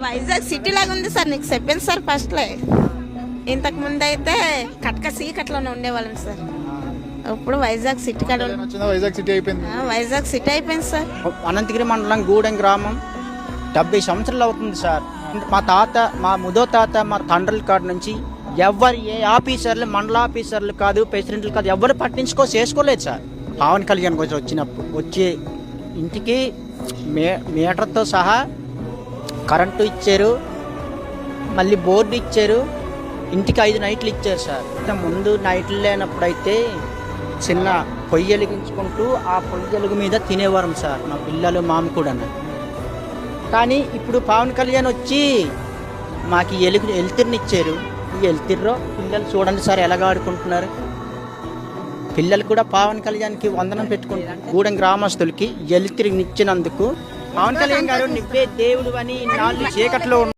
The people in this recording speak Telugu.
వైజాగ్ సిటీ లాగా ఉంది సార్. నీకు చెప్పాను సార్ ఫస్ట్లే. ఇంతకు ముందు అయితే కట్క సీకట్లోనే ఉండేవాళ్ళం సార్. ఇప్పుడు వైజాగ్ సిటీ కాడ వైజాగ్ సిటీ అయిపోయింది. వైజాగ్ సిటీ అయిపోయింది సార్. అనంతగిరి మండలం గూడెం గ్రామం 70 సంవత్సరాలు అవుతుంది సార్. మా తాత, మా ముదో తాత, మా తండ్రుల కాడ నుంచి ఎవరు ఏ ఆఫీసర్లు, మండల ఆఫీసర్లు కాదు, ప్రెసిడెంట్లు కాదు, ఎవరు చేసుకోలేదు సార్. పవన్ కళ్యాణ్ కోసం వచ్చే ఇంటికి మీటర్తో సహా కరెంటు ఇచ్చారు, మళ్ళీ బోర్డు ఇచ్చారు, ఇంటికి 5 నైట్లు ఇచ్చారు సార్. ముందు నైట్లు లేనప్పుడు అయితే చిన్న పొయ్యి వెలిగించుకుంటూ ఆ పొయ్యి వెలుగు మీద తినేవారం సార్, మా పిల్లలు మామ కూడా. కానీ ఇప్పుడు పవన్ కళ్యాణ్ వచ్చి మాకు ఎలుతురిని ఇచ్చారు. ఈ ఎలుతుర్రో పిల్లలు చూడండి సార్ ఎలాగ ఆడుకుంటున్నారు. పిల్లలు కూడా పవన్ కళ్యాణ్కి వందనం పెట్టుకుంటారు. గూడెం గ్రామస్తులకి ఎలుతురిని ఇచ్చినందుకు పవన్ కళ్యాణ్ గారు నువ్వే దేవుడు అని 4 చీకట్లో